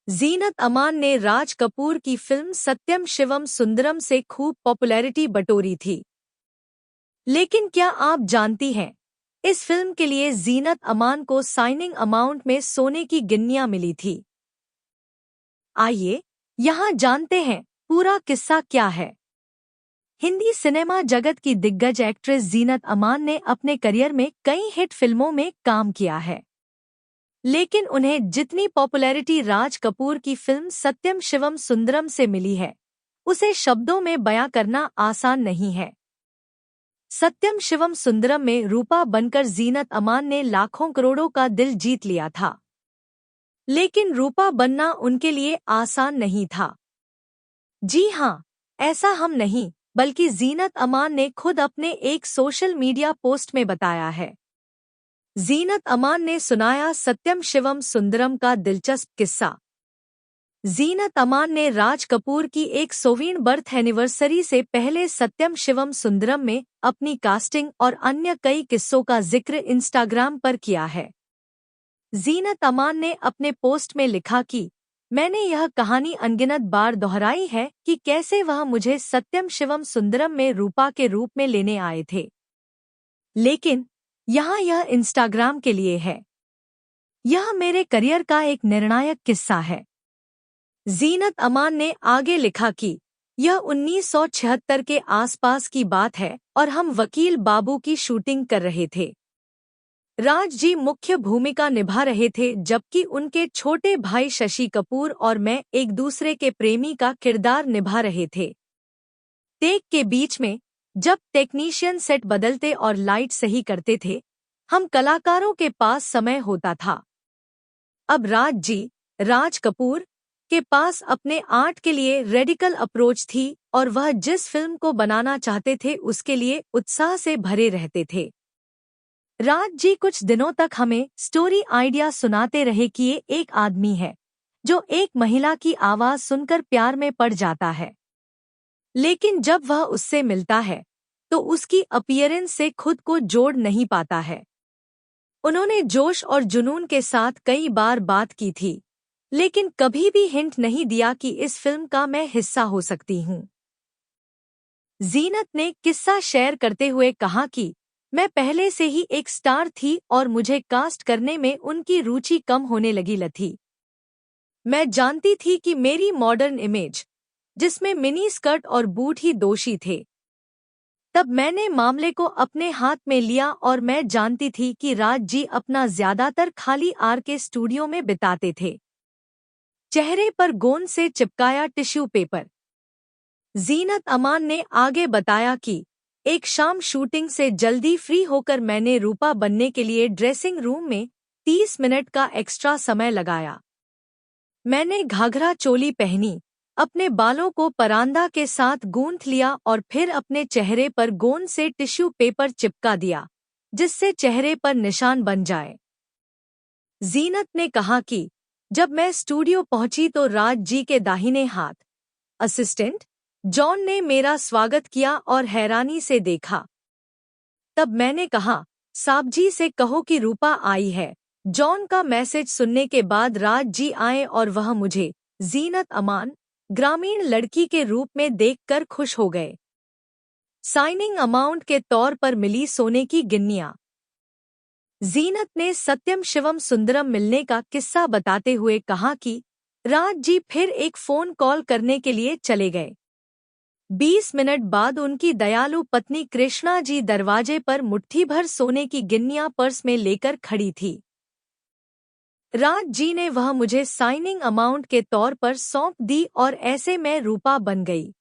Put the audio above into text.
जीनत अमान ने राज कपूर की फिल्म सत्यम शिवम सुंदरम से खूब पॉपुलैरिटी बटोरी थी। लेकिन क्या आप जानती हैं, इस फिल्म के लिए जीनत अमान को साइनिंग अमाउंट में सोने की गिन्नियां मिली थी। आइए यहाँ जानते हैं पूरा किस्सा क्या है। हिंदी सिनेमा जगत की दिग्गज एक्ट्रेस जीनत अमान ने अपने करियर में कई हिट फिल्मों में काम किया है, लेकिन उन्हें जितनी पॉपुलैरिटी राज कपूर की फिल्म सत्यम शिवम सुंदरम से मिली है, उसे शब्दों में बयां करना आसान नहीं है। सत्यम शिवम सुंदरम में रूपा बनकर जीनत अमान ने लाखों करोड़ों का दिल जीत लिया था। लेकिन रूपा बनना उनके लिए आसान नहीं था। जी हाँ, ऐसा हम नहीं, बल्कि जीनत अमान ने खुद अपने एक सोशल मीडिया पोस्ट में बताया है। जीनत अमान ने सुनाया सत्यम शिवम सुंदरम का दिलचस्प किस्सा। जीनत अमान ने राज कपूर की 100वीं बर्थ एनिवर्सरी से पहले सत्यम शिवम सुंदरम में अपनी कास्टिंग और अन्य कई किस्सों का जिक्र इंस्टाग्राम पर किया है। जीनत अमान ने अपने पोस्ट में लिखा कि मैंने यह कहानी अनगिनत बार दोहराई है कि कैसे वह मुझे सत्यम शिवम सुंदरम में रूपा के रूप में लेने आए थे, लेकिन यहाँ यह इंस्टाग्राम के लिए है। यह मेरे करियर का एक निर्णायक किस्सा है। जीनत अमान ने आगे लिखा कि यह 1976 के आसपास की बात है और हम वकील बाबू की शूटिंग कर रहे थे। राज जी मुख्य भूमिका निभा रहे थे, जबकि उनके छोटे भाई शशि कपूर और मैं एक दूसरे के प्रेमी का किरदार निभा रहे थे। टेक के बीच में जब टेक्नीशियन सेट बदलते और लाइट सही करते थे, हम कलाकारों के पास समय होता था। अब राज कपूर के पास अपने आर्ट के लिए रेडिकल अप्रोच थी और वह जिस फिल्म को बनाना चाहते थे उसके लिए उत्साह से भरे रहते थे। राज जी कुछ दिनों तक हमें स्टोरी आइडिया सुनाते रहे कि ये एक आदमी है जो एक महिला की आवाज सुनकर प्यार में पड़ जाता है, लेकिन जब वह उससे मिलता है तो उसकी अपीयरेंस से खुद को जोड़ नहीं पाता है। उन्होंने जोश और जुनून के साथ कई बार बात की थी, लेकिन कभी भी हिंट नहीं दिया कि इस फिल्म का मैं हिस्सा हो सकती हूँ। जीनत ने किस्सा शेयर करते हुए कहा कि मैं पहले से ही एक स्टार थी और मुझे कास्ट करने में उनकी रुचि कम होने लगी थी। मैं जानती थी कि मेरी मॉडर्न इमेज, जिसमें मिनी स्कर्ट और बूट ही दोषी थे, तब मैंने मामले को अपने हाथ में लिया और मैं जानती थी कि राज जी अपना ज्यादातर खाली आर के स्टूडियो में बिताते थे, चेहरे पर गोंद से चिपकाया टिश्यू पेपर। जीनत अमान ने आगे बताया कि एक शाम शूटिंग से जल्दी फ्री होकर मैंने रूपा बनने के लिए ड्रेसिंग रूम में 30 मिनट का एक्स्ट्रा समय लगाया। मैंने घाघरा चोली पहनी, अपने बालों को परांदा के साथ गूंथ लिया और फिर अपने चेहरे पर गोंद से टिश्यू पेपर चिपका दिया, जिससे चेहरे पर निशान बन जाए। जीनत ने कहा कि जब मैं स्टूडियो पहुंची तो राज जी के दाहिने हाथ असिस्टेंट जॉन ने मेरा स्वागत किया और हैरानी से देखा। तब मैंने कहा, साहब जी से कहो कि रूपा आई है। जॉन का मैसेज सुनने के बाद राज जी आए और वह मुझे जीनत अमान, ग्रामीण लड़की के रूप में देखकर खुश हो गए। साइनिंग अमाउंट के तौर पर मिली सोने की गिन्नियां। जीनत ने सत्यम शिवम सुंदरम मिलने का किस्सा बताते हुए कहा कि राज जी फिर एक फोन कॉल करने के लिए चले गए। 20 मिनट बाद उनकी दयालु पत्नी कृष्णा जी दरवाजे पर मुट्ठी भर सोने की गिन्नियां पर्स में लेकर खड़ी थी। राज जी ने वह मुझे साइनिंग अमाउंट के तौर पर सौंप दी और ऐसे मैं रूपा बन गई।